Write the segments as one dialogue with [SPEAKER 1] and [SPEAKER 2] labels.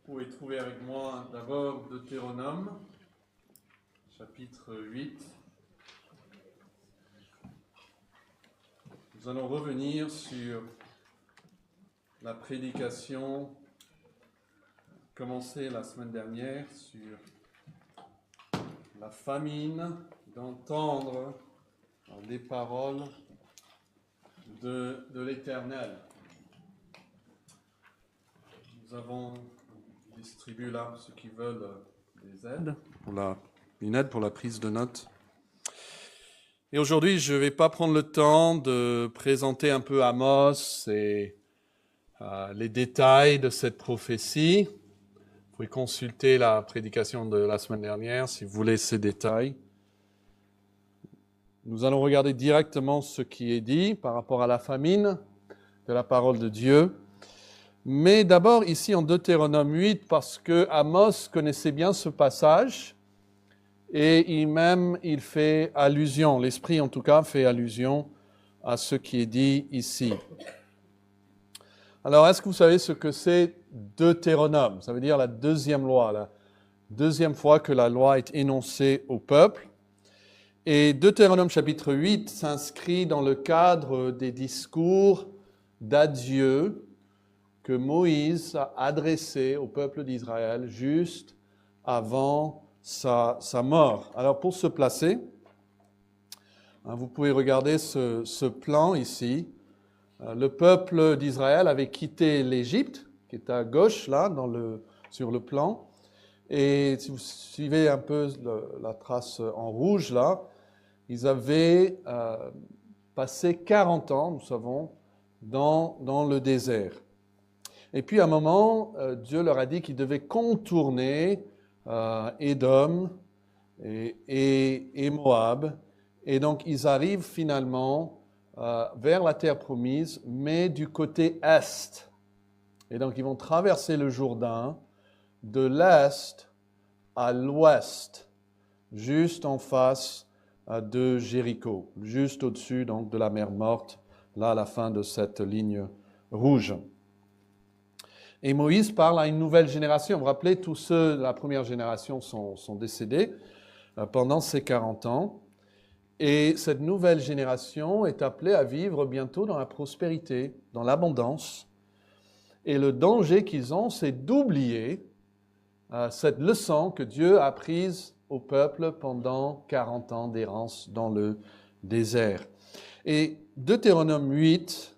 [SPEAKER 1] Vous pouvez trouver avec moi d'abord Deutéronome, chapitre 8. Nous allons revenir sur la prédication commencée la semaine dernière sur la famine d'entendre les paroles de l'Éternel. Nous avons distribué là ceux qui veulent des aides, une aide pour la prise de notes. Et aujourd'hui, je ne vais pas prendre le temps de présenter un peu Amos et les détails de cette prophétie. Vous pouvez consulter la prédication de la semaine dernière si vous voulez ces détails. Nous allons regarder directement ce qui est dit par rapport à la famine de la parole de Dieu. Mais d'abord ici en Deutéronome 8, parce que Amos connaissait bien ce passage et il fait allusion, l'Esprit en tout cas fait allusion à ce qui est dit ici. Alors, est-ce que vous savez ce que c'est Deutéronome? Ça veut dire la deuxième loi, la deuxième fois que la loi est énoncée au peuple. Et Deutéronome chapitre 8 s'inscrit dans le cadre des discours d'adieu que Moïse a adressé au peuple d'Israël juste avant sa mort. Alors pour se placer, vous pouvez regarder ce plan ici. Le peuple d'Israël avait quitté l'Égypte, qui est à gauche là sur le plan. Et si vous suivez un peu la trace en rouge là, ils avaient passé 40 ans, nous savons, dans le désert. Et puis à un moment, Dieu leur a dit qu'ils devaient contourner Édom et Moab. Et donc ils arrivent finalement vers la terre promise, mais du côté est. Et donc ils vont traverser le Jourdain de l'est à l'ouest, juste en face de Jéricho, juste au-dessus donc de la mer Morte, là à la fin de cette ligne rouge. Et Moïse parle à une nouvelle génération. Vous vous rappelez, tous ceux de la première génération sont décédés pendant ces 40 ans. Et cette nouvelle génération est appelée à vivre bientôt dans la prospérité, dans l'abondance. Et le danger qu'ils ont, c'est d'oublier cette leçon que Dieu a prise au peuple pendant 40 ans d'errance dans le désert. Et Deutéronome 8,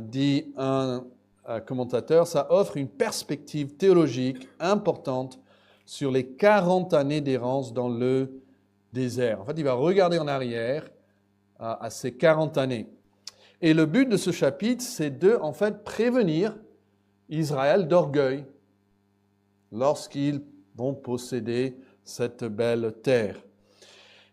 [SPEAKER 1] dit un commentateur, ça offre une perspective théologique importante sur les 40 années d'errance dans le désert. En fait, il va regarder en arrière à ces 40 années. Et le but de ce chapitre, c'est de, en fait, prévenir Israël d'orgueil lorsqu'ils vont posséder cette belle terre.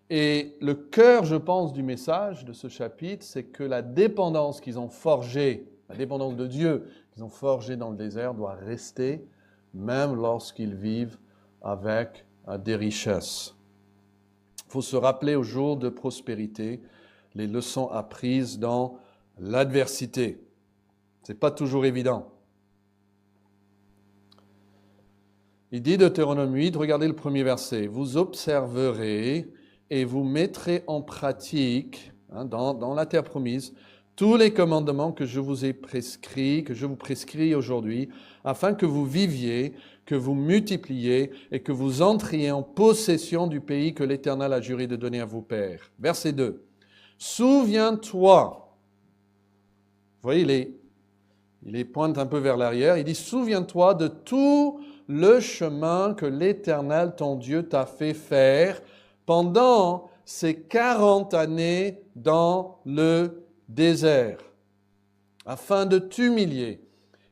[SPEAKER 1] Et le cœur, je pense, du message de ce chapitre, c'est que la dépendance qu'ils ont forgée, la dépendance de Dieu qu'ils ont forgée dans le désert doit rester, même lorsqu'ils vivent avec des richesses. Il faut se rappeler aux jours de prospérité les leçons apprises dans l'adversité. Ce n'est pas toujours évident. Il dit Deutéronome 8, regardez le premier verset, « Vous observerez et vous mettrez en pratique, dans la terre promise, tous les commandements que je vous ai prescrits, que je vous prescris aujourd'hui, afin que vous viviez, que vous multipliez et que vous entriez en possession du pays que l'Éternel a juré de donner à vos pères. » Verset 2. « Souviens-toi. » Vous voyez, il les pointe un peu vers l'arrière. Il dit « Souviens-toi de tout le chemin que l'Éternel, ton Dieu, t'a fait faire pendant ces 40 années dans le désert, afin de t'humilier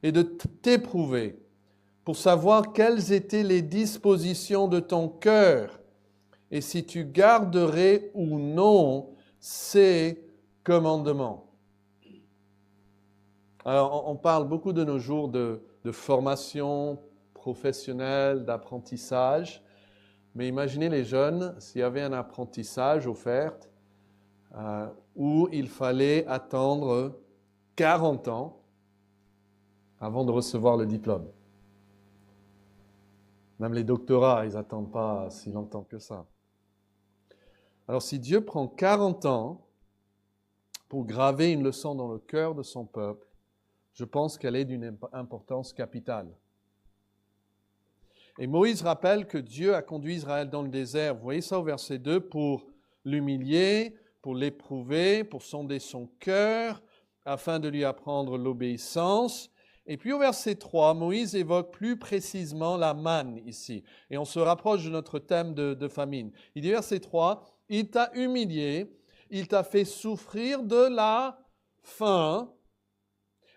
[SPEAKER 1] et de t'éprouver, pour savoir quelles étaient les dispositions de ton cœur, et si tu garderais ou non ces commandements. » Alors, on parle beaucoup de nos jours de formation professionnelle, d'apprentissage, mais imaginez les jeunes, s'il y avait un apprentissage offert où il fallait attendre 40 ans avant de recevoir le diplôme. Même les doctorats, ils n'attendent pas si longtemps que ça. Alors si Dieu prend 40 ans pour graver une leçon dans le cœur de son peuple, je pense qu'elle est d'une importance capitale. Et Moïse rappelle que Dieu a conduit Israël dans le désert, vous voyez ça au verset 2, pour l'humilier, pour l'éprouver, pour sonder son cœur, afin de lui apprendre l'obéissance. Et puis au verset 3, Moïse évoque plus précisément la manne ici. Et on se rapproche de notre thème de famine. Il dit verset 3, « Il t'a humilié, il t'a fait souffrir de la faim,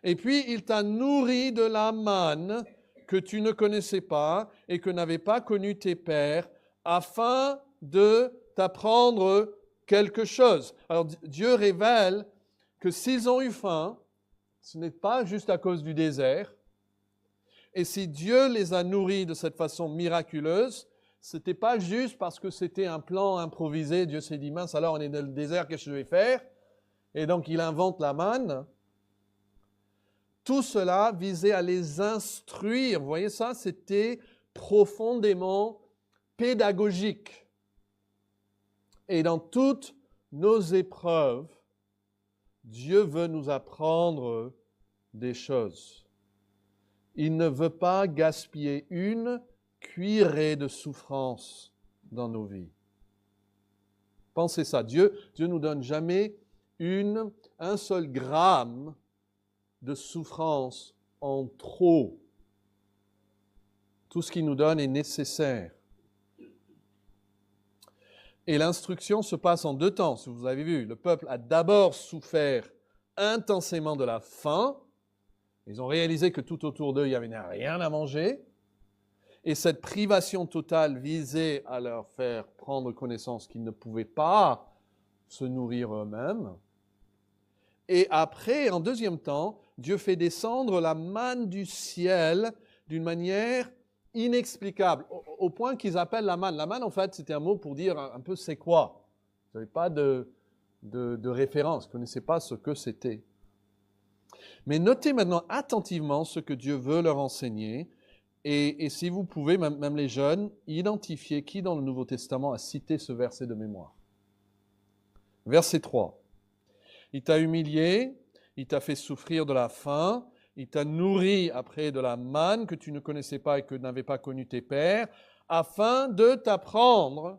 [SPEAKER 1] et puis il t'a nourri de la manne que tu ne connaissais pas et que n'avaient pas connu tes pères, afin de t'apprendre quelque chose. » Alors Dieu révèle que s'ils ont eu faim, ce n'est pas juste à cause du désert. Et si Dieu les a nourris de cette façon miraculeuse, ce n'était pas juste parce que c'était un plan improvisé. Dieu s'est dit, mince, alors on est dans le désert, qu'est-ce que je vais faire? Et donc il invente la manne. Tout cela visait à les instruire. Vous voyez ça? C'était profondément pédagogique. Et dans toutes nos épreuves, Dieu veut nous apprendre des choses. Il ne veut pas gaspiller une cuillerée de souffrance dans nos vies. Pensez ça, Dieu ne nous donne jamais un seul gramme de souffrance en trop. Tout ce qu'il nous donne est nécessaire. Et l'instruction se passe en 2 temps, si vous avez vu. Le peuple a d'abord souffert intensément de la faim. Ils ont réalisé que tout autour d'eux, il n'y avait rien à manger. Et cette privation totale visait à leur faire prendre connaissance qu'ils ne pouvaient pas se nourrir eux-mêmes. Et après, en 2e temps, Dieu fait descendre la manne du ciel d'une manière inexplicable, au point qu'ils appellent la manne. La manne, en fait, c'était un mot pour dire un peu c'est quoi. Vous n'avez pas de référence, vous ne connaissez pas ce que c'était. Mais notez maintenant attentivement ce que Dieu veut leur enseigner. Et si vous pouvez, même les jeunes, identifier qui dans le Nouveau Testament a cité ce verset de mémoire. Verset 3. Il t'a humilié, il t'a fait souffrir de la faim, il t'a nourri après de la manne que tu ne connaissais pas et que n'avaient pas connu tes pères, afin de t'apprendre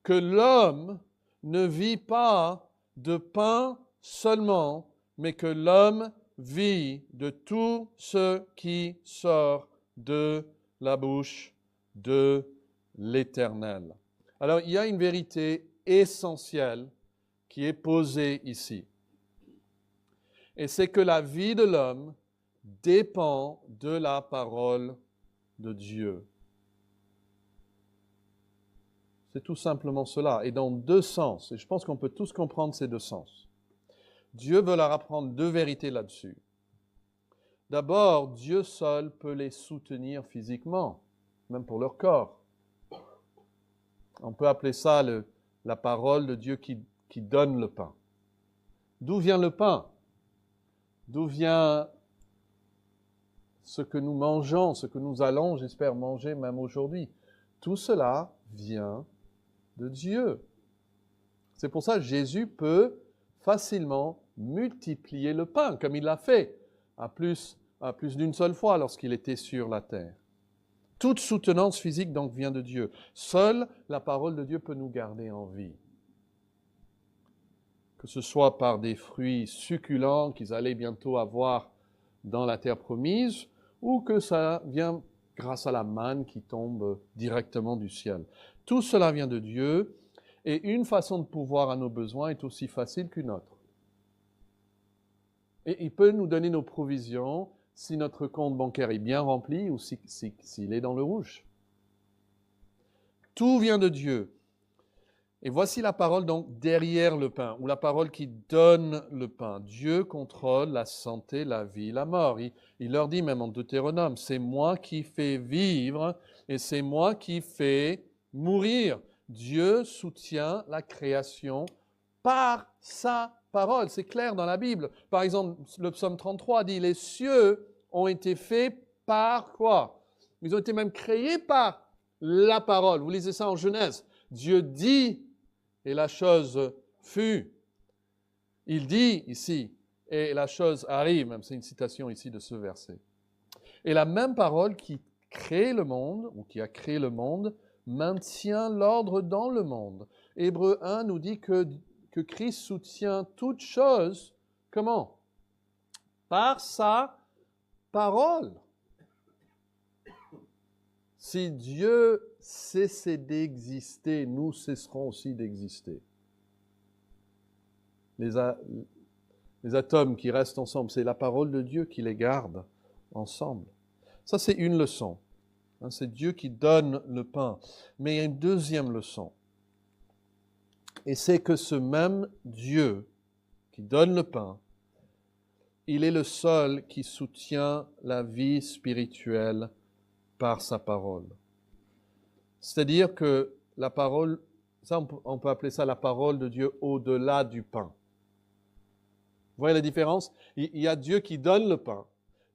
[SPEAKER 1] que l'homme ne vit pas de pain seulement, mais que l'homme vit de tout ce qui sort de la bouche de l'Éternel. Alors, il y a une vérité essentielle qui est posée ici. Et c'est que la vie de l'homme dépend de la parole de Dieu. C'est tout simplement cela, et dans 2 sens. Et je pense qu'on peut tous comprendre ces 2 sens. Dieu veut leur apprendre 2 vérités là-dessus. D'abord, Dieu seul peut les soutenir physiquement, même pour leur corps. On peut appeler ça la parole de Dieu qui donne le pain. D'où vient le pain? D'où vient ce que nous mangeons, ce que nous allons, j'espère, manger même aujourd'hui? Tout cela vient de Dieu. C'est pour ça que Jésus peut facilement multiplier le pain, comme il l'a fait à plus d'une seule fois lorsqu'il était sur la terre. Toute soutenance physique donc vient de Dieu. Seule la parole de Dieu peut nous garder en vie. Que ce soit par des fruits succulents qu'ils allaient bientôt avoir dans la terre promise, ou que ça vient grâce à la manne qui tombe directement du ciel. Tout cela vient de Dieu, et une façon de pourvoir à nos besoins est aussi facile qu'une autre. Et il peut nous donner nos provisions si notre compte bancaire est bien rempli ou s'il est dans le rouge. Tout vient de Dieu. Et voici la parole donc derrière le pain, ou la parole qui donne le pain. Dieu contrôle la santé, la vie, la mort. Il leur dit même en Deutéronome, c'est moi qui fais vivre et c'est moi qui fais mourir. Dieu soutient la création par sa parole. C'est clair dans la Bible. Par exemple, le psaume 33 dit, les cieux ont été faits par quoi? Ils ont été même créés par la parole. Vous lisez ça en Genèse. Dieu dit et la chose fut. Il dit ici et la chose arrive. Même c'est une citation ici de ce verset. Et la même parole qui crée le monde, ou qui a créé le monde, maintient l'ordre dans le monde. Hébreux 1 nous dit que Christ soutient toute chose. Comment? Par sa parole. Si Dieu cessait d'exister, nous cesserons aussi d'exister. Les atomes qui restent ensemble, c'est la parole de Dieu qui les garde ensemble. Ça, c'est une leçon. C'est Dieu qui donne le pain. Mais il y a une deuxième leçon. Et c'est que ce même Dieu qui donne le pain, il est le seul qui soutient la vie spirituelle par sa parole. C'est-à-dire que la parole, ça on peut appeler ça la parole de Dieu au-delà du pain. Vous voyez la différence? Il y a Dieu qui donne le pain,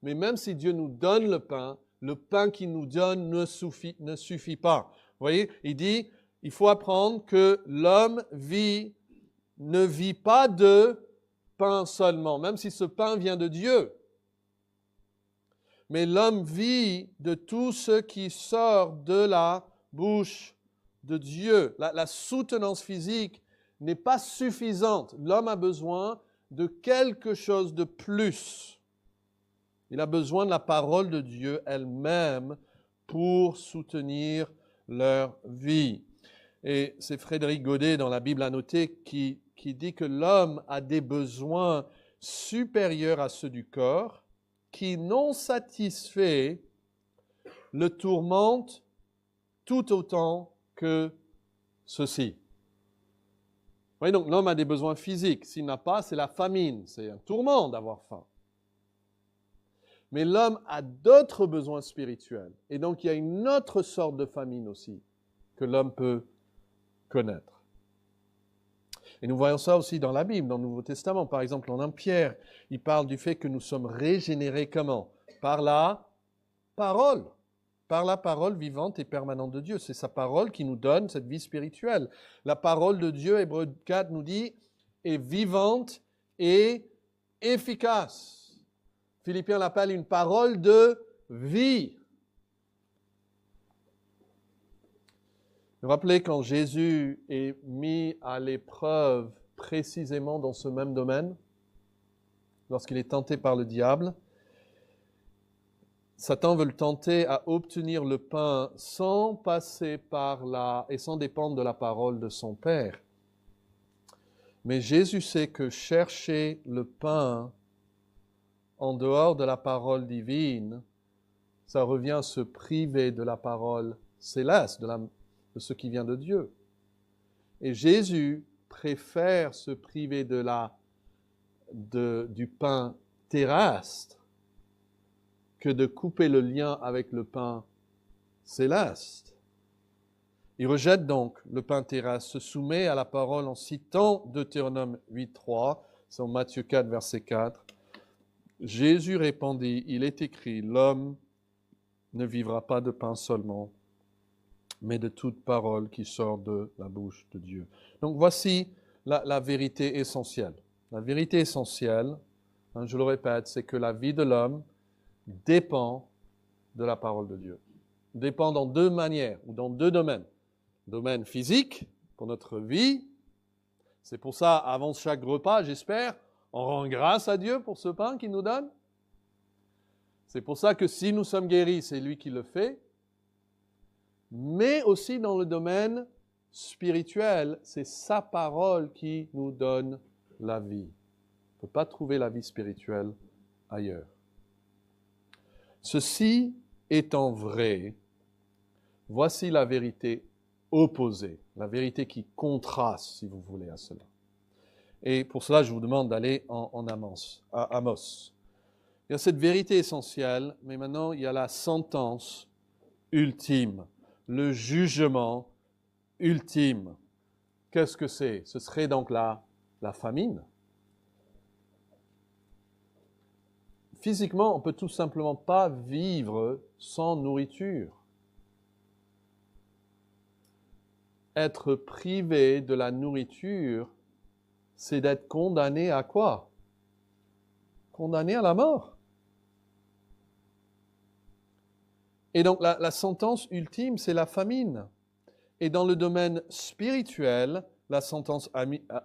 [SPEAKER 1] mais même si Dieu nous donne le pain qu'il nous donne ne suffit pas. Vous voyez, il dit, il faut apprendre que l'homme ne vit pas de pain seulement, même si ce pain vient de Dieu. Mais l'homme vit de tout ce qui sort de la bouche de Dieu. La soutenance physique n'est pas suffisante. L'homme a besoin de quelque chose de plus. Il a besoin de la parole de Dieu elle-même pour soutenir leur vie. Et c'est Frédéric Godet dans la Bible annotée qui dit que l'homme a des besoins supérieurs à ceux du corps qui, non satisfaits, le tourmentent tout autant que ceux-ci. Vous voyez, donc l'homme a des besoins physiques. S'il n'a pas, c'est la famine. C'est un tourment d'avoir faim. Mais l'homme a d'autres besoins spirituels. Et donc, il y a une autre sorte de famine aussi que l'homme peut connaître. Et nous voyons ça aussi dans la Bible, dans le Nouveau Testament. Par exemple, en 1 Pierre, il parle du fait que nous sommes régénérés comment? Par la parole. Par la parole vivante et permanente de Dieu. C'est sa parole qui nous donne cette vie spirituelle. La parole de Dieu, Hébreux 4 nous dit, est vivante et efficace. Philippiens l'appelle une parole de vie. Vous vous rappelez quand Jésus est mis à l'épreuve précisément dans ce même domaine, lorsqu'il est tenté par le diable, Satan veut le tenter à obtenir le pain sans passer et sans dépendre de la parole de son Père. Mais Jésus sait que chercher le pain en dehors de la parole divine, ça revient à se priver de la parole céleste, de ce qui vient de Dieu. Et Jésus préfère se priver du pain terrestre que de couper le lien avec le pain céleste. Il rejette donc le pain terrestre, se soumet à la parole en citant Deutéronome 8.3, c'est en Matthieu 4, verset 4. Jésus répondit, il est écrit, l'homme ne vivra pas de pain seulement, mais de toute parole qui sort de la bouche de Dieu. Donc voici la vérité essentielle. La vérité essentielle, je le répète, c'est que la vie de l'homme dépend de la parole de Dieu. Dépend dans deux manières, ou dans deux domaines. Domaine physique, pour notre vie. C'est pour ça, avant chaque repas, j'espère, on rend grâce à Dieu pour ce pain qu'il nous donne. C'est pour ça que si nous sommes guéris, c'est lui qui le fait. Mais aussi dans le domaine spirituel, c'est sa parole qui nous donne la vie. On ne peut pas trouver la vie spirituelle ailleurs. Ceci étant vrai, voici la vérité opposée, la vérité qui contraste, si vous voulez, à cela. Et pour cela, je vous demande d'aller en Amos. Il y a cette vérité essentielle, mais maintenant, il y a la sentence ultime, le jugement ultime. Qu'est-ce que c'est? Ce serait donc la famine. physiquement, on ne peut tout simplement pas vivre sans nourriture. Être privé de la nourriture, c'est d'être condamné à quoi? Condamné à la mort. Et donc la sentence ultime, c'est la famine. Et dans le domaine spirituel, la sentence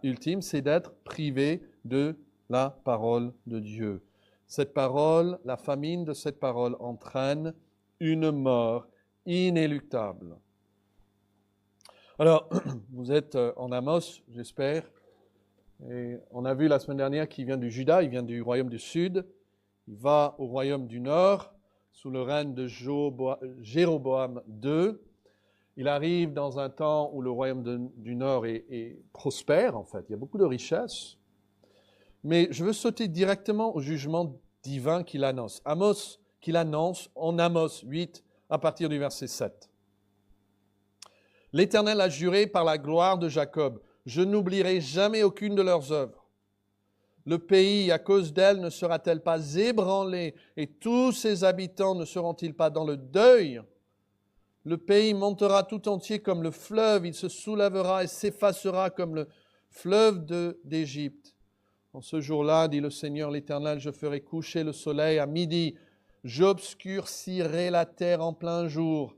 [SPEAKER 1] ultime, c'est d'être privé de la parole de Dieu. Cette parole, la famine de cette parole entraîne une mort inéluctable. Alors, vous êtes en Amos, j'espère. Et on a vu la semaine dernière qu'il vient du Juda, il vient du royaume du Sud. Il va au royaume du Nord, sous le règne de Jéroboam II. Il arrive dans un temps où le royaume du Nord est prospère, en fait. Il y a beaucoup de richesses. Mais je veux sauter directement au jugement divin qu'il annonce. Qu'il annonce en Amos 8, à partir du verset 7. L'Éternel a juré par la gloire de Jacob, je n'oublierai jamais aucune de leurs œuvres. Le pays, à cause d'elle, ne sera-t-elle pas ébranlé, et tous ses habitants ne seront-ils pas dans le deuil? Le pays montera tout entier comme le fleuve, il se soulèvera et s'effacera comme le fleuve d'Égypte. En ce jour-là, dit le Seigneur l'Éternel, je ferai coucher le soleil à midi, j'obscurcirai la terre en plein jour.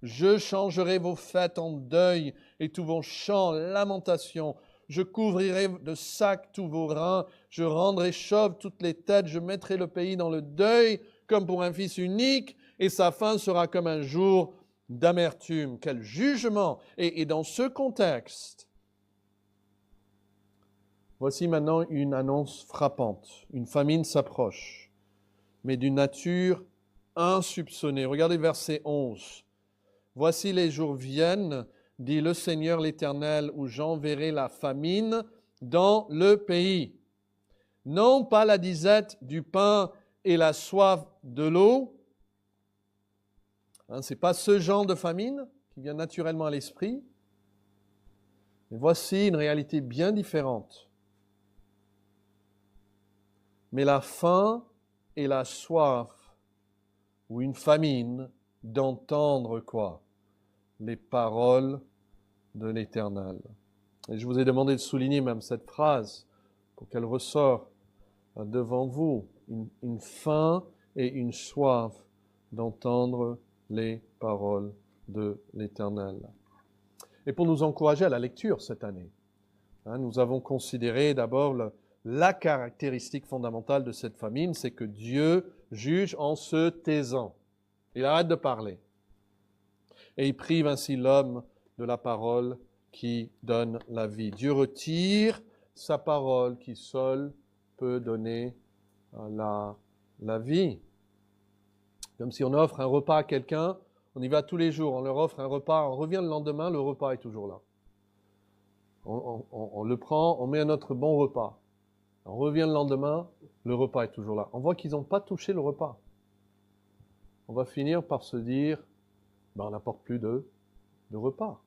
[SPEAKER 1] Je changerai vos fêtes en deuil et tous vos chants en lamentation. Je couvrirai de sacs tous vos reins. Je rendrai chauves toutes les têtes. Je mettrai le pays dans le deuil comme pour un fils unique et sa fin sera comme un jour d'amertume. Quel jugement! Et dans ce contexte, voici maintenant une annonce frappante. Une famine s'approche, mais d'une nature insoupçonnée. Regardez verset 11. Voici les jours viennent, dit le Seigneur l'Éternel, où j'enverrai la famine dans le pays. Non pas la disette du pain et la soif de l'eau. Ce n'est pas ce genre de famine qui vient naturellement à l'esprit. Mais voici une réalité bien différente. Mais la faim et la soif, ou une famine, d'entendre quoi? Les paroles de l'Éternel. Et je vous ai demandé de souligner même cette phrase pour qu'elle ressorte devant vous. Une faim et une soif d'entendre les paroles de l'Éternel. Et pour nous encourager à la lecture cette année, nous avons considéré d'abord la caractéristique fondamentale de cette famine, c'est que Dieu juge en se taisant. Il arrête de parler. Et il prive ainsi l'homme de la parole qui donne la vie. Dieu retire sa parole qui seule peut donner la vie. Comme si on offre un repas à quelqu'un, on y va tous les jours, on leur offre un repas, on revient le lendemain, le repas est toujours là. On le prend, on met un autre bon repas. On revient le lendemain, le repas est toujours là. On voit qu'ils n'ont pas touché le repas. On va finir par se dire, on n'apporte plus de repas.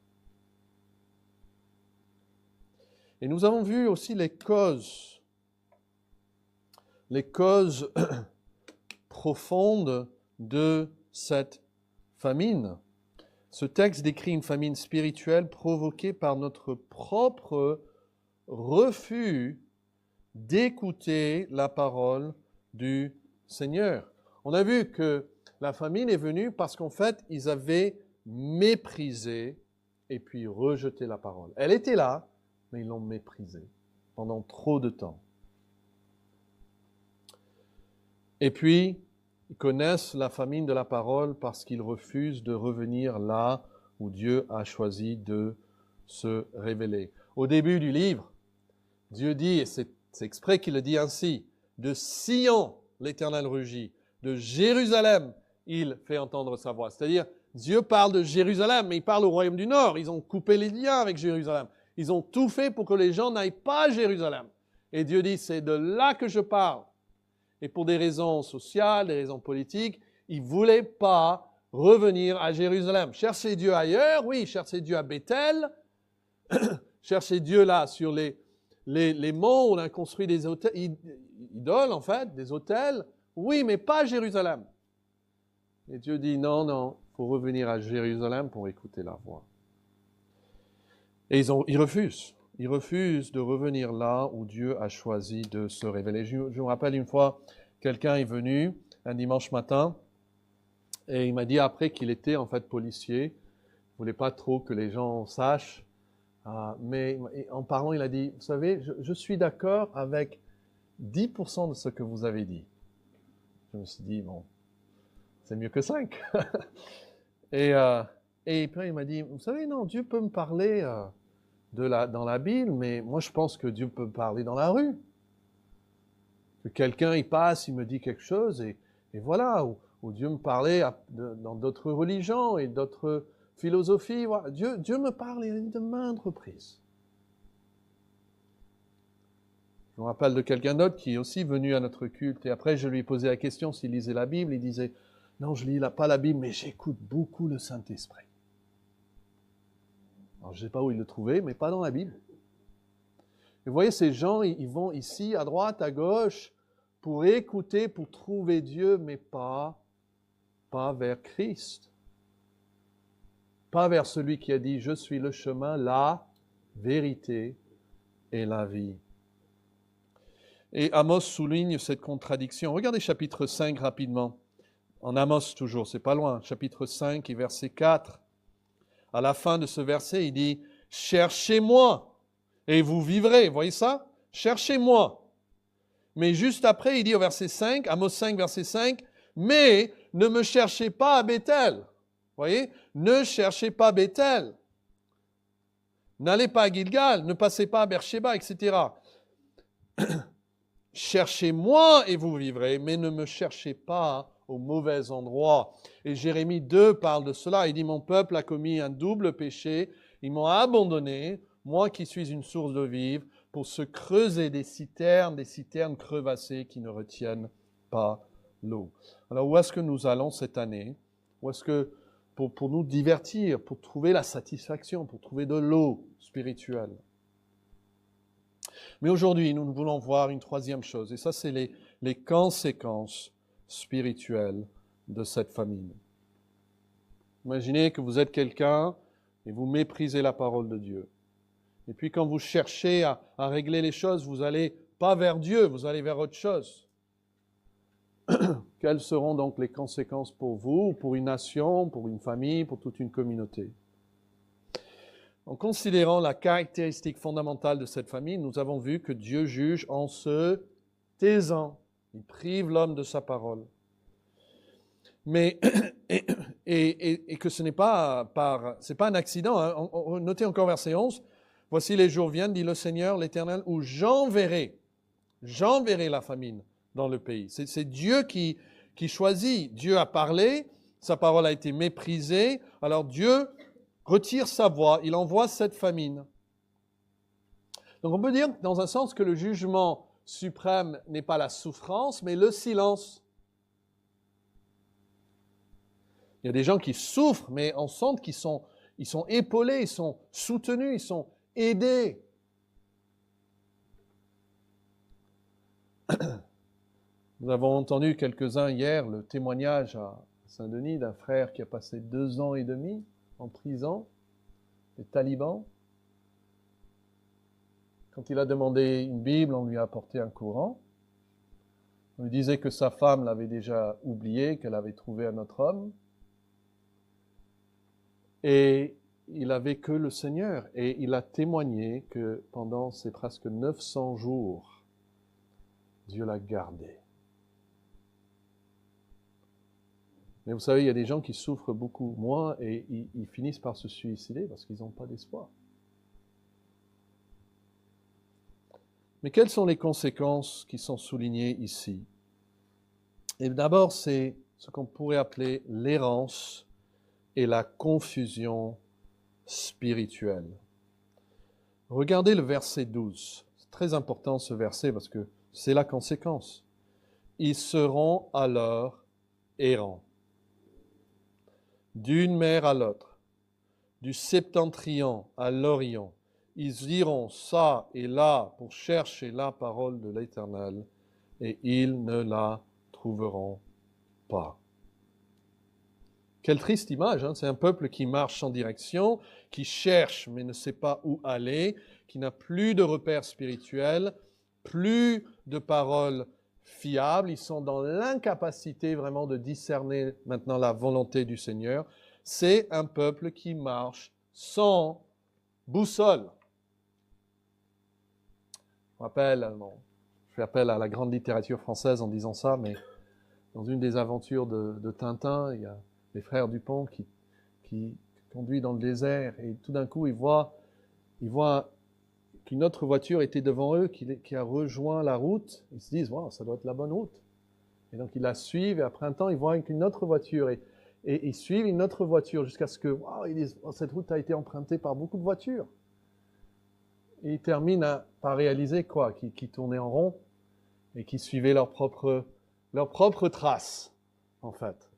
[SPEAKER 1] Et nous avons vu aussi les causes profondes de cette famine. Ce texte décrit une famine spirituelle provoquée par notre propre refus d'écouter la parole du Seigneur. On a vu que la famine est venue parce qu'en fait, ils avaient méprisé et puis rejeté la parole. Elle était là, mais ils l'ont méprisée pendant trop de temps. Et puis, ils connaissent la famine de la parole parce qu'ils refusent de revenir là où Dieu a choisi de se révéler. Au début du livre, Dieu dit, et c'est exprès qu'il le dit ainsi, de Sion, l'Éternel rugit, de Jérusalem, il fait entendre sa voix. C'est-à-dire, Dieu parle de Jérusalem, mais il parle au royaume du Nord. Ils ont coupé les liens avec Jérusalem. Ils ont tout fait pour que les gens n'aillent pas à Jérusalem. Et Dieu dit, c'est de là que je parle. Et pour des raisons sociales, des raisons politiques, ils ne voulaient pas revenir à Jérusalem. Chercher Dieu ailleurs, oui, chercher Dieu à Bethel, chercher Dieu là sur les monts où on a construit des hôtels, idoles en fait, des hôtels. Oui, mais pas à Jérusalem. Et Dieu dit, non, non, il faut revenir à Jérusalem pour écouter la voix. Et ils refusent. Ils refusent de revenir là où Dieu a choisi de se révéler. Je me rappelle une fois, quelqu'un est venu un dimanche matin et il m'a dit après qu'il était en fait policier. Il ne voulait pas trop que les gens sachent. Mais en parlant, il a dit, vous savez, je suis d'accord avec 10% de ce que vous avez dit. Je me suis dit, bon, c'est mieux que 5. Et puis il m'a dit, vous savez, non, Dieu peut me parler dans la Bible, mais moi je pense que Dieu peut me parler dans la rue. Que quelqu'un il passe, il me dit quelque chose, et voilà, ou Dieu me parlait dans d'autres religions et d'autres philosophies. Voilà. Dieu me parle de maintes reprises. Je me rappelle de quelqu'un d'autre qui est aussi venu à notre culte, et après je lui ai posé la question s'il lisait la Bible, il disait, non, je ne lis pas la Bible, mais j'écoute beaucoup le Saint-Esprit. Alors, je ne sais pas où il le trouvait, mais pas dans la Bible. Et vous voyez, ces gens, ils vont ici, à droite, à gauche, pour écouter, pour trouver Dieu, mais pas vers Christ. Pas vers celui qui a dit, je suis le chemin, la vérité et la vie. Et Amos souligne cette contradiction. Regardez chapitre 5 rapidement. En Amos toujours, c'est pas loin. Chapitre 5 et verset 4. À la fin de ce verset, il dit, « Cherchez-moi et vous vivrez. » Vous voyez ça? « Cherchez-moi. » Mais juste après, il dit au verset 5, Amos 5, verset 5, « Mais ne me cherchez pas à Bethel. » Vous voyez? Ne cherchez pas Bethel. N'allez pas à Gilgal, ne passez pas à Beersheba, etc. Cherchez-moi et vous vivrez, mais ne me cherchez pas au mauvais endroit. Et Jérémie 2 parle de cela. Il dit, mon peuple a commis un double péché. Ils m'ont abandonné, moi qui suis une source d'eau vive, pour se creuser des citernes crevassées qui ne retiennent pas l'eau. Alors où est-ce que nous allons cette année? Où est-ce que, pour nous divertir, pour trouver la satisfaction, pour trouver de l'eau spirituelle? Mais aujourd'hui, nous voulons voir une troisième chose, et ça, c'est les conséquences spirituelles de cette famine. Imaginez que vous êtes quelqu'un et vous méprisez la parole de Dieu. Et puis quand vous cherchez à régler les choses, vous n'allez pas vers Dieu, vous allez vers autre chose. Quelles seront donc les conséquences pour vous, pour une nation, pour une famille, pour toute une communauté? En considérant la caractéristique fondamentale de cette famille, nous avons vu que Dieu juge en se taisant. Il prive l'homme de sa parole. Mais, et que ce n'est pas c'est pas un accident. Hein. Notez encore verset 11. Voici les jours viennent, dit le Seigneur, l'Éternel, où j'enverrai la famine dans le pays. C'est Dieu qui choisit. Dieu a parlé, sa parole a été méprisée. Alors Dieu retire sa voix, il envoie cette famine. Donc on peut dire dans un sens que le jugement suprême n'est pas la souffrance, mais le silence. Il y a des gens qui souffrent, mais on sent qu'ils sont épaulés, ils sont soutenus, ils sont aidés. Nous avons entendu quelques-uns hier le témoignage à Saint-Denis d'un frère qui a passé 2 ans et demi en prison, les talibans. Quand il a demandé une Bible, on lui a apporté un Coran. On lui disait que sa femme l'avait déjà oublié, qu'elle avait trouvé un autre homme. Et il n'avait que le Seigneur. Et il a témoigné que pendant ces presque 900 jours, Dieu l'a gardé. Mais vous savez, il y a des gens qui souffrent beaucoup moins et ils finissent par se suicider parce qu'ils n'ont pas d'espoir. Mais quelles sont les conséquences qui sont soulignées ici? Et d'abord, c'est ce qu'on pourrait appeler l'errance et la confusion spirituelle. Regardez le verset 12. C'est très important ce verset parce que c'est la conséquence. Ils seront alors errants. D'une mer à l'autre, du septentrion à l'orient, ils iront ça et là pour chercher la parole de l'Éternel, et ils ne la trouveront pas. Quelle triste image, hein? C'est un peuple qui marche sans direction, qui cherche mais ne sait pas où aller, qui n'a plus de repères spirituels, plus de paroles fiables. Ils sont dans l'incapacité vraiment de discerner maintenant la volonté du Seigneur. C'est un peuple qui marche sans boussole. Je fais appel à la grande littérature française en disant ça, mais dans une des aventures de Tintin, il y a les frères Dupont qui conduisent dans le désert et tout d'un coup ils voient qu'une autre voiture était devant eux, qui a rejoint la route. Ils se disent, wow, ça doit être la bonne route. Et donc ils la suivent et après un temps ils voient qu'une autre voiture et ils suivent une autre voiture jusqu'à ce que, wow, ils disent, oh, cette route a été empruntée par beaucoup de voitures. Et ils terminent par réaliser quoi, qu'ils tournaient en rond et qu'ils suivaient leur propre trace, en fait.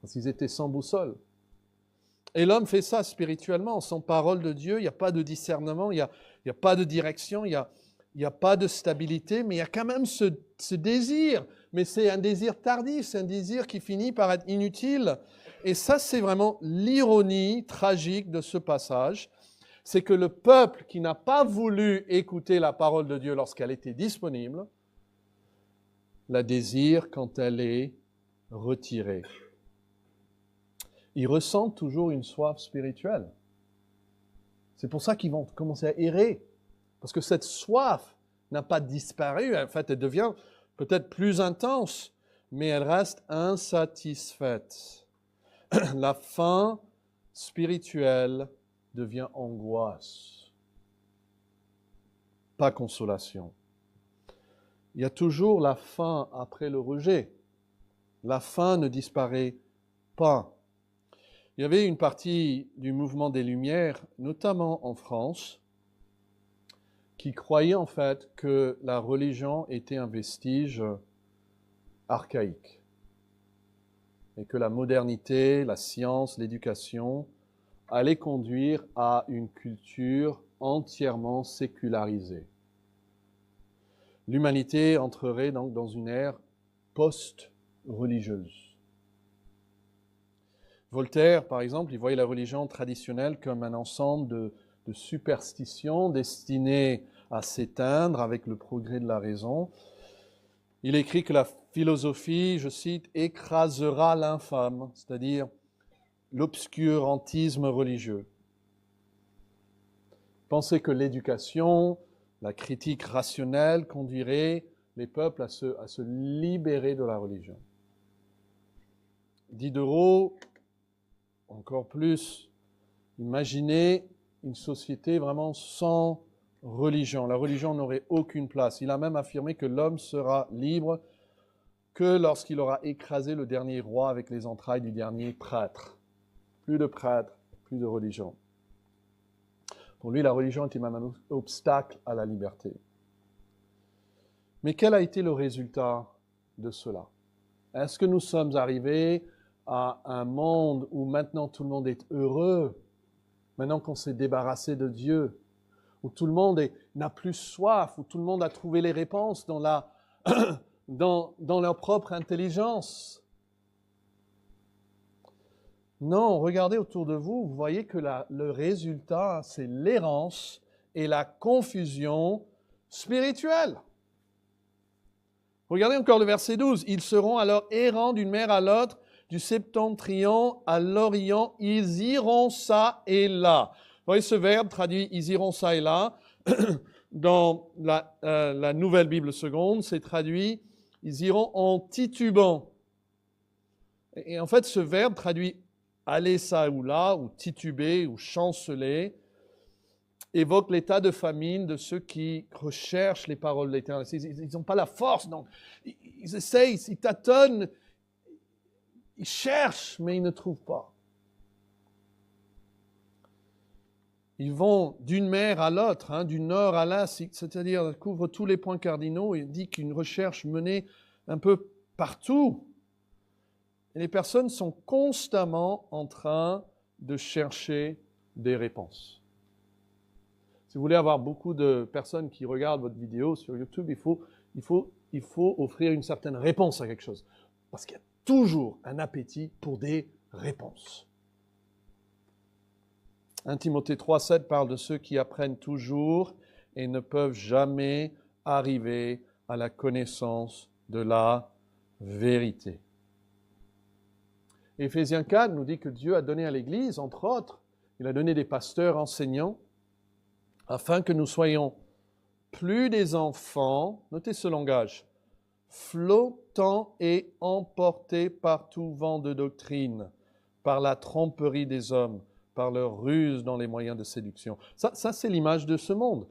[SPEAKER 1] Parce qu'ils étaient sans boussole. Et l'homme fait ça spirituellement. Sans parole de Dieu, il n'y a pas de discernement, il n'y a pas de direction, il n'y a pas de stabilité, mais il y a quand même ce désir. Mais c'est un désir tardif, c'est un désir qui finit par être inutile. Et ça, c'est vraiment l'ironie tragique de ce passage. C'est que le peuple qui n'a pas voulu écouter la parole de Dieu lorsqu'elle était disponible, la désire quand elle est retirée. Ils ressentent toujours une soif spirituelle. C'est pour ça qu'ils vont commencer à errer. Parce que cette soif n'a pas disparu. En fait, elle devient peut-être plus intense, mais elle reste insatisfaite. La faim spirituelle devient angoisse, pas consolation. Il y a toujours la faim après le rejet. La faim ne disparaît pas. Il y avait une partie du mouvement des Lumières, notamment en France, qui croyait en fait que la religion était un vestige archaïque et que la modernité, la science, l'éducation allaient conduire à une culture entièrement sécularisée. L'humanité entrerait donc dans une ère post-religieuse. Voltaire, par exemple, il voyait la religion traditionnelle comme un ensemble de superstitions destinées à s'éteindre avec le progrès de la raison. Il écrit que la philosophie, je cite, écrasera l'infâme, c'est-à-dire l'obscurantisme religieux. Pensez que l'éducation, la critique rationnelle conduirait les peuples à se libérer de la religion. Diderot, encore plus, imaginez une société vraiment sans religion. La religion n'aurait aucune place. Il a même affirmé que l'homme sera libre que lorsqu'il aura écrasé le dernier roi avec les entrailles du dernier prêtre. Plus de prêtres, plus de religion. Pour lui, la religion était même un obstacle à la liberté. Mais quel a été le résultat de cela? Est-ce que nous sommes arrivés à un monde où maintenant tout le monde est heureux, maintenant qu'on s'est débarrassé de Dieu, où tout le monde n'a plus soif, où tout le monde a trouvé les réponses dans leur propre intelligence? Non, regardez autour de vous, vous voyez que le résultat, c'est l'errance et la confusion spirituelle. Regardez encore le verset 12. Ils seront alors errants d'une mer à l'autre, du septentrion à l'orient, ils iront ça et là. Vous voyez ce verbe traduit « ils iront ça et là ». Dans la Nouvelle Bible seconde, c'est traduit « ils iront en titubant ». Et en fait, ce verbe traduit « aller ça ou là » ou « tituber » ou « chanceler » évoque l'état de famine de ceux qui recherchent les paroles de l'Éternel. Ils n'ont pas la force, donc ils essayent, ils tâtonnent, ils cherchent, mais ils ne trouvent pas. Ils vont d'une mer à l'autre, du nord à l'est, c'est-à-dire ils couvrent tous les points cardinaux et dit qu'une recherche menée un peu partout. Et les personnes sont constamment en train de chercher des réponses. Si vous voulez avoir beaucoup de personnes qui regardent votre vidéo sur YouTube, il faut offrir une certaine réponse à quelque chose. Parce qu'il y a toujours un appétit pour des réponses. 1 Timothée 3,7 parle de ceux qui apprennent toujours et ne peuvent jamais arriver à la connaissance de la vérité. Éphésiens 4 nous dit que Dieu a donné à l'Église, entre autres, il a donné des pasteurs enseignants, afin que nous soyons plus des enfants, notez ce langage, flottant et emportés par tout vent de doctrine, par la tromperie des hommes, par leur ruse dans les moyens de séduction. Ça c'est l'image de ce monde.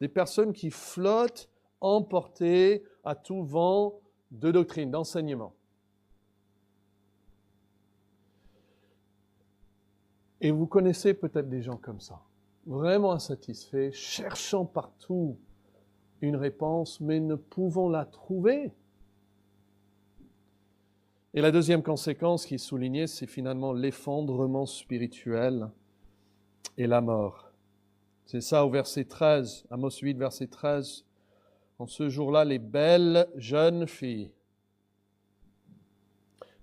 [SPEAKER 1] Des personnes qui flottent, emportées à tout vent de doctrine, d'enseignement. Et vous connaissez peut-être des gens comme ça, vraiment insatisfaits, cherchant partout une réponse, mais ne pouvant la trouver. Et la deuxième conséquence qui est soulignée, c'est finalement l'effondrement spirituel et la mort. C'est ça au verset 13, Amos 8, verset 13. En ce jour-là, les belles jeunes filles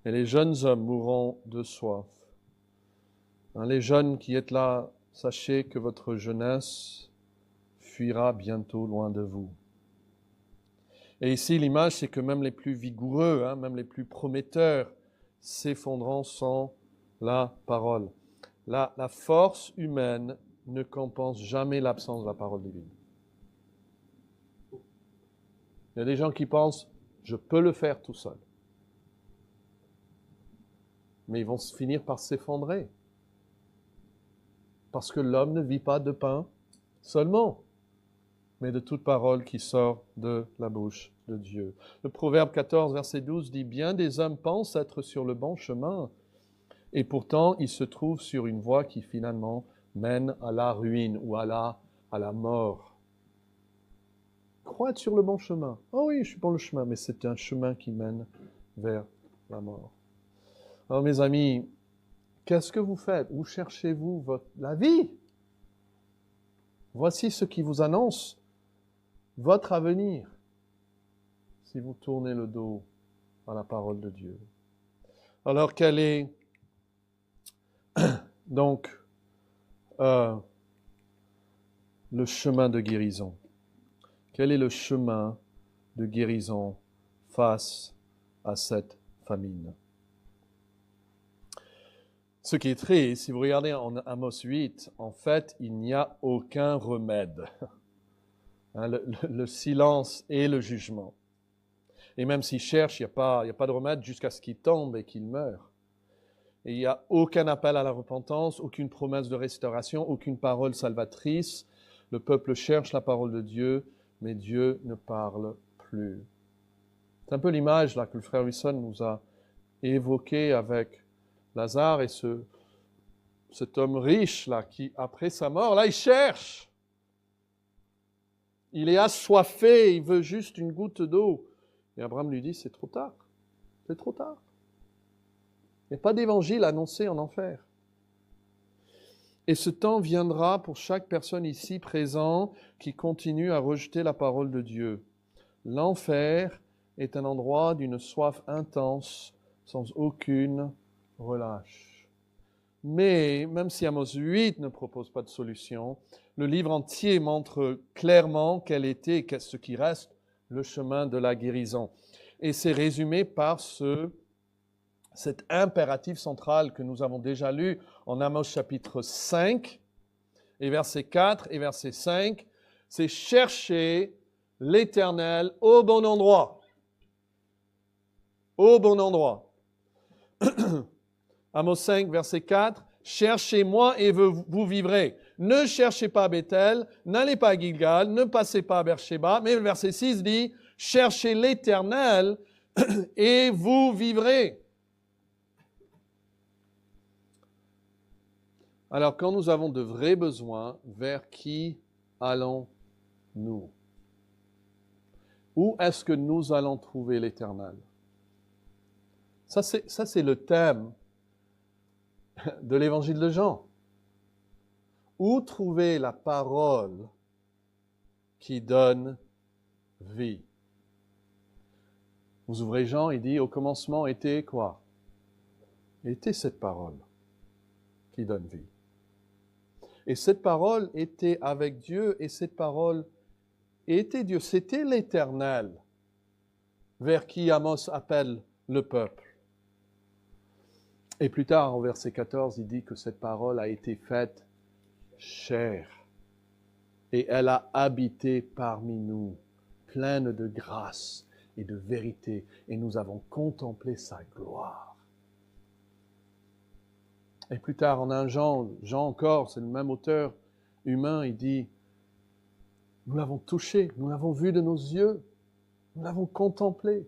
[SPEAKER 1] et les jeunes hommes mourront de soif. Les jeunes qui êtes là, sachez que votre jeunesse fuira bientôt loin de vous. Et ici, l'image, c'est que même les plus vigoureux, même les plus prometteurs, s'effondreront sans la parole. La force humaine ne compense jamais l'absence de la parole divine. Il y a des gens qui pensent, je peux le faire tout seul. Mais ils vont finir par s'effondrer. Parce que l'homme ne vit pas de pain seulement, mais de toute parole qui sort de la bouche de Dieu. Le Proverbe 14, verset 12 dit « Bien des hommes pensent être sur le bon chemin, et pourtant ils se trouvent sur une voie qui finalement mène à la ruine ou à la mort. » Crois être sur le bon chemin. Oh oui, je suis sur le chemin, mais c'est un chemin qui mène vers la mort. Alors mes amis, qu'est-ce que vous faites? Où cherchez-vous la vie? Voici ce qui vous annonce votre avenir si vous tournez le dos à la parole de Dieu. Alors quel est donc le chemin de guérison? Quel est le chemin de guérison face à cette famine? Ce qui est triste, si vous regardez en Amos 8, en fait, il n'y a aucun remède. Le silence et le jugement. Et même s'il cherche, il n'y a pas de remède jusqu'à ce qu'il tombe et qu'il meure. Et il n'y a aucun appel à la repentance, aucune promesse de restauration, aucune parole salvatrice. Le peuple cherche la parole de Dieu, mais Dieu ne parle plus. C'est un peu l'image là que le frère Wilson nous a évoquée avec Lazare et cet homme riche là qui, après sa mort, là, il cherche. Il est assoiffé, il veut juste une goutte d'eau. Et Abraham lui dit, c'est trop tard. C'est trop tard. Il n'y a pas d'évangile annoncé en enfer. Et ce temps viendra pour chaque personne ici présente qui continue à rejeter la parole de Dieu. L'enfer est un endroit d'une soif intense, sans aucune relâche. Mais même si Amos 8 ne propose pas de solution, le livre entier montre clairement quel était et ce qui reste le chemin de la guérison. Et c'est résumé par cet impératif central que nous avons déjà lu en Amos chapitre 5, et verset 4 et verset 5, c'est chercher l'Éternel au bon endroit. Au bon endroit. Amos 5, verset 4, « Cherchez-moi et vous vivrez. Ne cherchez pas Bethel, n'allez pas à Gilgal, ne passez pas à Beersheba. » Mais le verset 6 dit, « Cherchez l'Éternel et vous vivrez. » Alors, quand nous avons de vrais besoins, vers qui allons-nous? Où est-ce que nous allons trouver l'Éternel? Ça, c'est le thème de l'évangile de Jean. Où trouver la parole qui donne vie? Vous ouvrez Jean, il dit, au commencement était quoi? Était cette parole qui donne vie. Et cette parole était avec Dieu, et cette parole était Dieu. C'était l'Éternel vers qui Amos appelle le peuple. Et plus tard, au verset 14, il dit que cette parole a été faite chair, et elle a habité parmi nous, pleine de grâce et de vérité, et nous avons contemplé sa gloire. Et plus tard, en un Jean encore, c'est le même auteur humain, il dit, nous l'avons touché, nous l'avons vu de nos yeux, nous l'avons contemplé.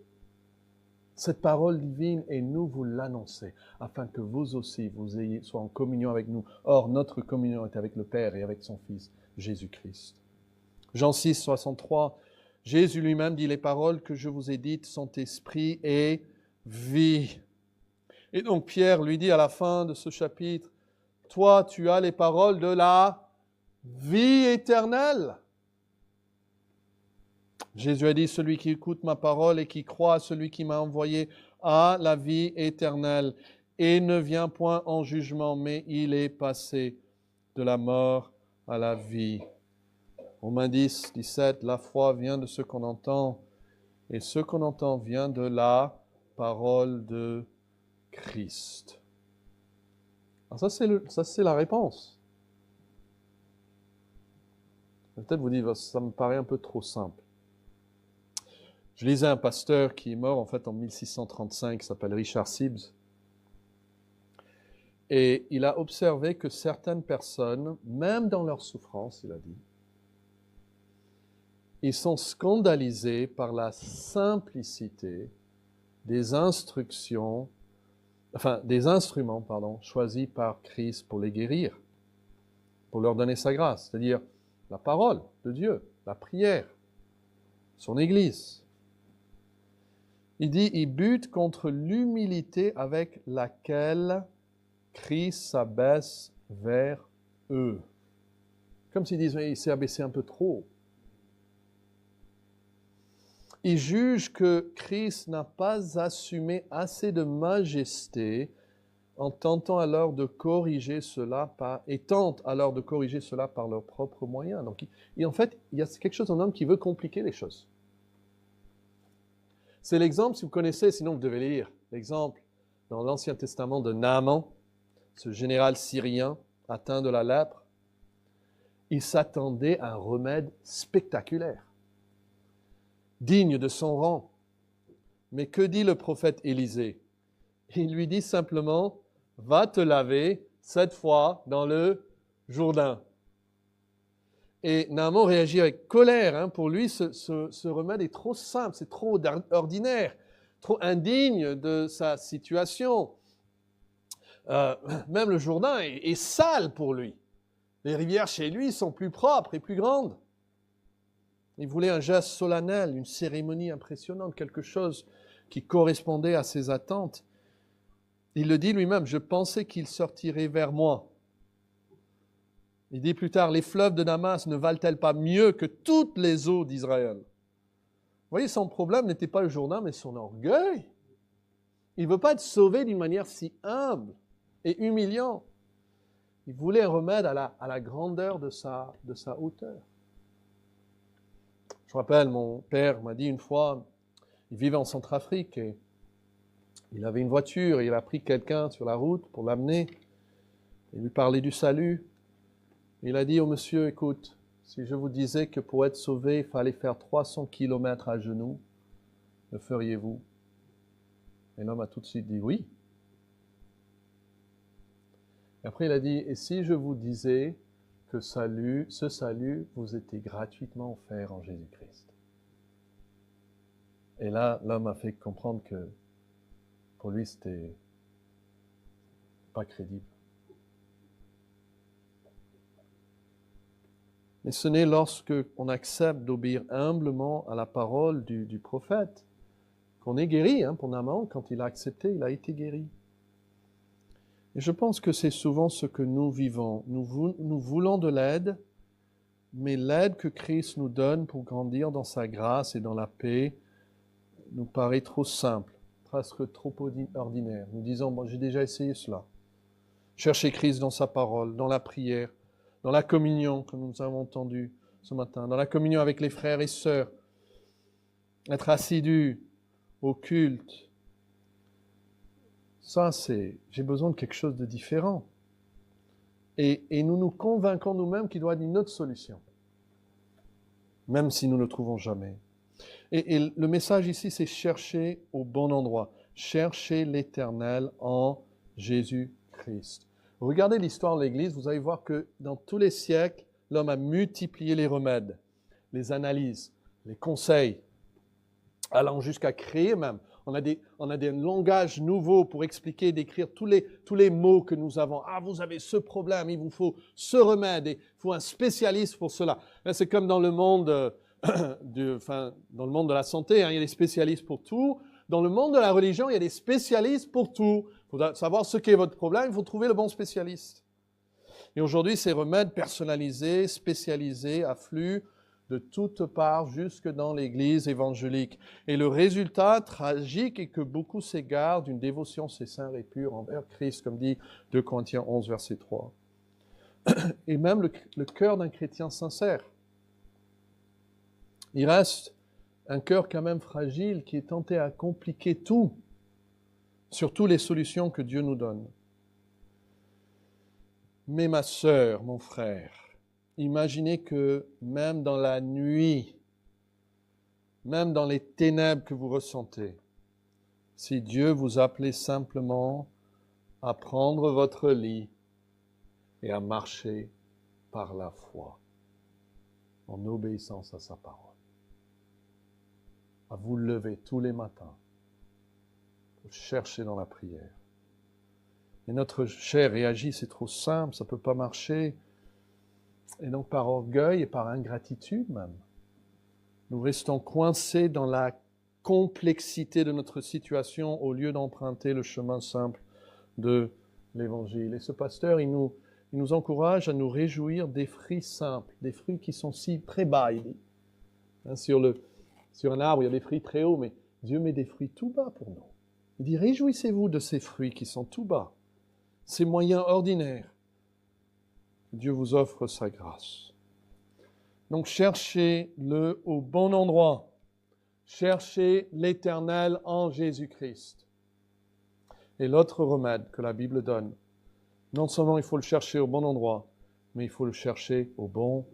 [SPEAKER 1] Cette parole divine, et nous vous l'annonçons, afin que vous aussi, vous soyez en communion avec nous. Or, notre communion est avec le Père et avec son Fils, Jésus-Christ. Jean 6, 63, Jésus lui-même dit, les paroles que je vous ai dites sont esprit et vie. Et donc Pierre lui dit à la fin de ce chapitre, toi, tu as les paroles de la vie éternelle. Jésus a dit, celui qui écoute ma parole et qui croit à celui qui m'a envoyé a la vie éternelle et ne vient point en jugement, mais il est passé de la mort à la vie. Romains 10, 17, la foi vient de ce qu'on entend et ce qu'on entend vient de la parole de Christ. Alors ça, c'est la réponse. Peut-être vous dites, ça me paraît un peu trop simple. Je lisais un pasteur qui est mort en fait en 1635, qui s'appelle Richard Sibbes. Et il a observé que certaines personnes, même dans leur souffrance, il a dit, ils sont scandalisés par la simplicité des instruments, choisis par Christ pour les guérir, pour leur donner sa grâce, c'est-à-dire la parole de Dieu, la prière, son Église. Il dit, il bute contre l'humilité avec laquelle Christ s'abaisse vers eux. Comme s'ils disent, il s'est abaissé un peu trop. Il juge que Christ n'a pas assumé assez de majesté en tentant alors de corriger cela par leurs propres moyens. Donc, en fait, il y a quelque chose en homme qui veut compliquer les choses. C'est l'exemple, si vous connaissez, sinon vous devez lire, l'exemple dans l'Ancien Testament de Naaman, ce général syrien atteint de la lèpre. Il s'attendait à un remède spectaculaire, digne de son rang. Mais que dit le prophète Élisée? Il lui dit simplement, va te laver cette fois dans le Jourdain. Et Naaman réagit avec colère. Pour lui, ce remède est trop simple, c'est trop ordinaire, trop indigne de sa situation. Même le Jourdain est sale pour lui. Les rivières chez lui sont plus propres et plus grandes. Il voulait un geste solennel, une cérémonie impressionnante, quelque chose qui correspondait à ses attentes. Il le dit lui-même, je pensais qu'il sortirait vers moi. Il dit plus tard, les fleuves de Damas ne valent-elles pas mieux que toutes les eaux d'Israël? Vous voyez, son problème n'était pas le Jourdain, mais son orgueil. Il ne veut pas être sauvé d'une manière si humble et humiliante. Il voulait un remède à la grandeur de sa hauteur. Je me rappelle, mon père m'a dit une fois, il vivait en Centrafrique et il avait une voiture et il a pris quelqu'un sur la route pour l'amener et lui parler du salut. Il a dit au monsieur, écoute, si je vous disais que pour être sauvé, il fallait faire 300 km à genoux, le feriez-vous? Et l'homme a tout de suite dit oui. Et après il a dit, et si je vous disais que ce salut vous était gratuitement offert en Jésus-Christ? Et là, l'homme a fait comprendre que pour lui, c'était pas crédible. Mais ce n'est lorsque on accepte d'obéir humblement à la parole du prophète qu'on est guéri. Pour Naaman, quand il a accepté, il a été guéri. Et je pense que c'est souvent ce que nous vivons. Nous voulons de l'aide, mais l'aide que Christ nous donne pour grandir dans sa grâce et dans la paix, nous paraît trop simple, presque trop ordinaire. Nous disons, bon, j'ai déjà essayé cela. Chercher Christ dans sa parole, dans la prière, dans la communion, comme nous avons entendu ce matin, dans la communion avec les frères et sœurs, être assidu au culte. Ça, j'ai besoin de quelque chose de différent. Et nous nous convainquons nous-mêmes qu'il doit y avoir une autre solution, même si nous ne le trouvons jamais. Et le message ici, c'est chercher au bon endroit. Chercher l'Éternel en Jésus-Christ. Regardez l'histoire de l'Église, vous allez voir que dans tous les siècles, l'homme a multiplié les remèdes, les analyses, les conseils, allant jusqu'à créer même. On a des langages nouveaux pour expliquer, décrire tous les maux que nous avons. Ah, vous avez ce problème, il vous faut ce remède, il faut un spécialiste pour cela. Là, c'est comme dans le monde, dans le monde de la santé, hein, il y a des spécialistes pour tout. Dans le monde de la religion, il y a des spécialistes pour tout. Il faut savoir ce qu'est votre problème, il faut trouver le bon spécialiste. Et aujourd'hui, ces remèdes personnalisés, spécialisés, affluent de toutes parts jusque dans l'Église évangélique. Et le résultat tragique est que beaucoup s'égarent d'une dévotion sincère et pure envers Christ, comme dit 2 Corinthiens 11, verset 3. Et même le cœur d'un chrétien sincère. Il reste un cœur quand même fragile qui est tenté à compliquer tout, surtout les solutions que Dieu nous donne. Mais ma sœur, mon frère, imaginez que même dans la nuit, même dans les ténèbres que vous ressentez, si Dieu vous appelait simplement à prendre votre lit et à marcher par la foi, en obéissance à sa parole, à vous lever tous les matins, pour chercher dans la prière. Et notre chair réagit, c'est trop simple, ça ne peut pas marcher. Et donc par orgueil et par ingratitude même, nous restons coincés dans la complexité de notre situation au lieu d'emprunter le chemin simple de l'Évangile. Et ce pasteur, il nous encourage à nous réjouir des fruits simples, des fruits qui sont si très bas, il dit. Hein, sur un arbre, il y a des fruits très hauts, mais Dieu met des fruits tout bas pour nous. Il dit, réjouissez-vous de ces fruits qui sont tout bas, ces moyens ordinaires. Dieu vous offre sa grâce. Donc cherchez-le au bon endroit. Cherchez l'Éternel en Jésus-Christ. Et l'autre remède que la Bible donne, non seulement il faut le chercher au bon endroit, mais il faut le chercher au bon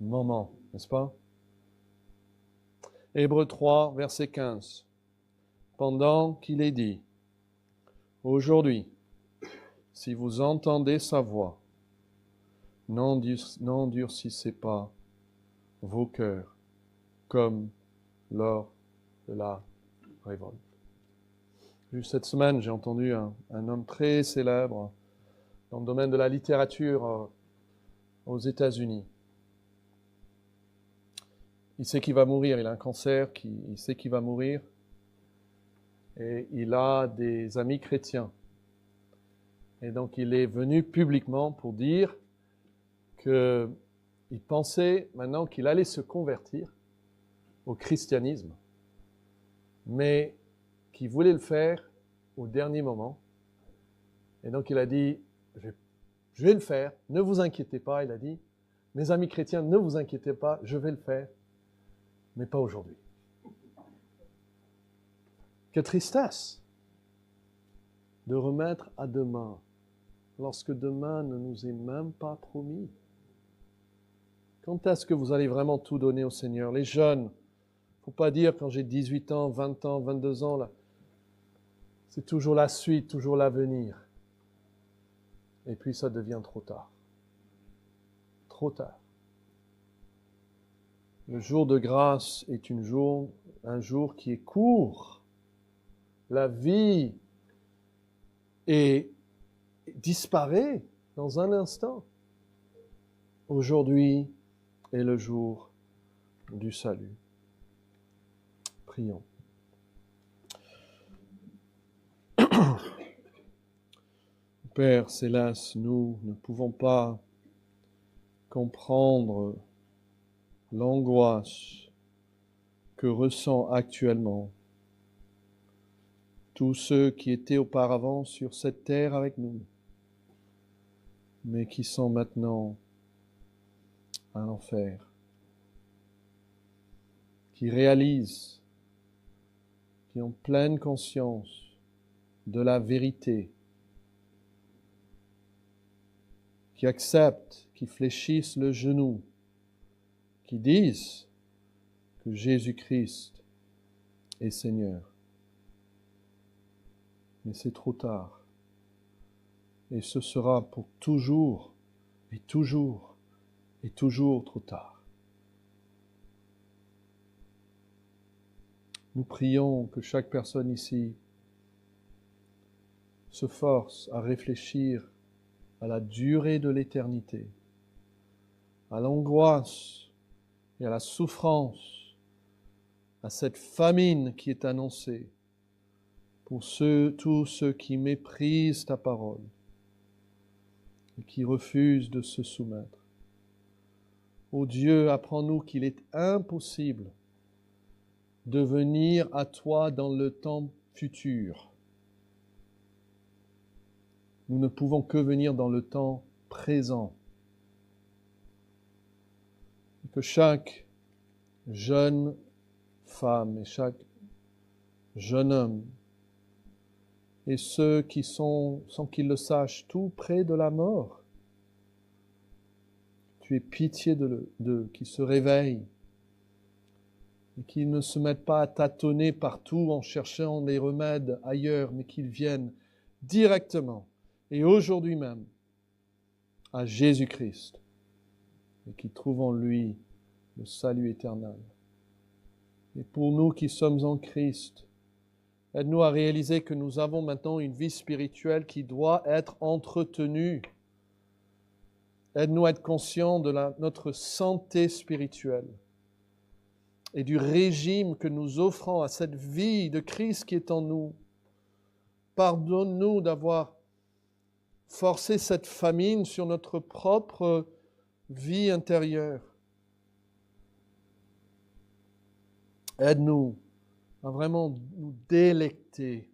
[SPEAKER 1] moment, n'est-ce pas? Hébreux 3, verset 15. Pendant qu'il est dit, aujourd'hui, si vous entendez sa voix, n'endurcissez pas vos cœurs comme lors de la révolte. Juste cette semaine, j'ai entendu un homme très célèbre dans le domaine de la littérature aux États-Unis. Il sait qu'il va mourir, il a un cancer, il sait qu'il va mourir, et il a des amis chrétiens. Et donc il est venu publiquement pour dire qu'il pensait maintenant qu'il allait se convertir au christianisme, mais qu'il voulait le faire au dernier moment. Et donc il a dit, je vais le faire, ne vous inquiétez pas, il a dit, mes amis chrétiens, ne vous inquiétez pas, je vais le faire, mais pas aujourd'hui. Quelle tristesse de remettre à demain, lorsque demain ne nous est même pas promis. Quand est-ce que vous allez vraiment tout donner au Seigneur? Les jeunes, il ne faut pas dire quand j'ai 18 ans, 20 ans, 22 ans, là, c'est toujours la suite, toujours l'avenir. Et puis ça devient trop tard. Trop tard. Le jour de grâce est un jour qui est court. La vie disparaît dans un instant. Aujourd'hui est le jour du salut. Prions. Père céleste, nous ne pouvons pas comprendre l'angoisse que ressent actuellement tous ceux qui étaient auparavant sur cette terre avec nous, mais qui sont maintenant à l'enfer, qui réalisent, qui ont pleine conscience de la vérité, qui acceptent, qui fléchissent le genou, qui disent que Jésus-Christ est Seigneur. Mais c'est trop tard. Et ce sera pour toujours, et toujours, et toujours trop tard. Nous prions que chaque personne ici se force à réfléchir à la durée de l'éternité, à l'angoisse et à la souffrance, à cette famine qui est annoncée pour tous ceux qui méprisent ta parole et qui refusent de se soumettre. Ô Dieu, apprends-nous qu'il est impossible de venir à toi dans le temps futur. Nous ne pouvons que venir dans le temps présent. Et que chaque jeune femme et chaque jeune homme et ceux qui sont, sans qu'ils le sachent, tout près de la mort, tu aies pitié d'eux, qui se réveillent et qu'ils ne se mettent pas à tâtonner partout en cherchant des remèdes ailleurs, mais qu'ils viennent directement et aujourd'hui même à Jésus-Christ et qu'ils trouvent en lui le salut éternel. Et pour nous qui sommes en Christ, aide-nous à réaliser que nous avons maintenant une vie spirituelle qui doit être entretenue. Aide-nous à être conscients de notre santé spirituelle et du régime que nous offrons à cette vie de Christ qui est en nous. Pardonne-nous d'avoir forcé cette famine sur notre propre vie intérieure. Aide-nous à vraiment nous délecter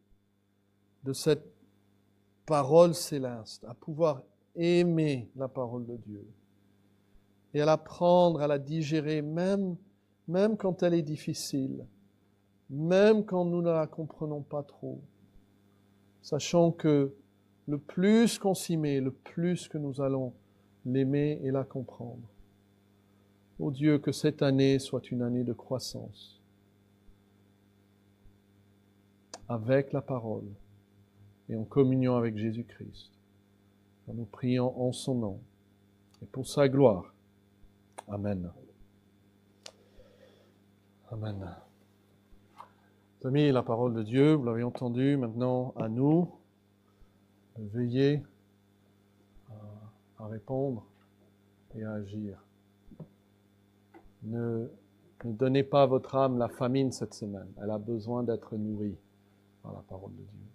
[SPEAKER 1] de cette parole céleste, à pouvoir aimer la parole de Dieu et à l'apprendre, à la digérer, même quand elle est difficile, même quand nous ne la comprenons pas trop, sachant que le plus qu'on s'y met, le plus que nous allons l'aimer et la comprendre. Ô Dieu, que cette année soit une année de croissance avec la parole et en communion avec Jésus-Christ. Nous prions en son nom et pour sa gloire. Amen. Amen. Amis, la parole de Dieu, vous l'avez entendu, maintenant à nous de veiller à répondre et à agir. Ne donnez pas à votre âme la famine cette semaine. Elle a besoin d'être nourrie par la parole de Dieu.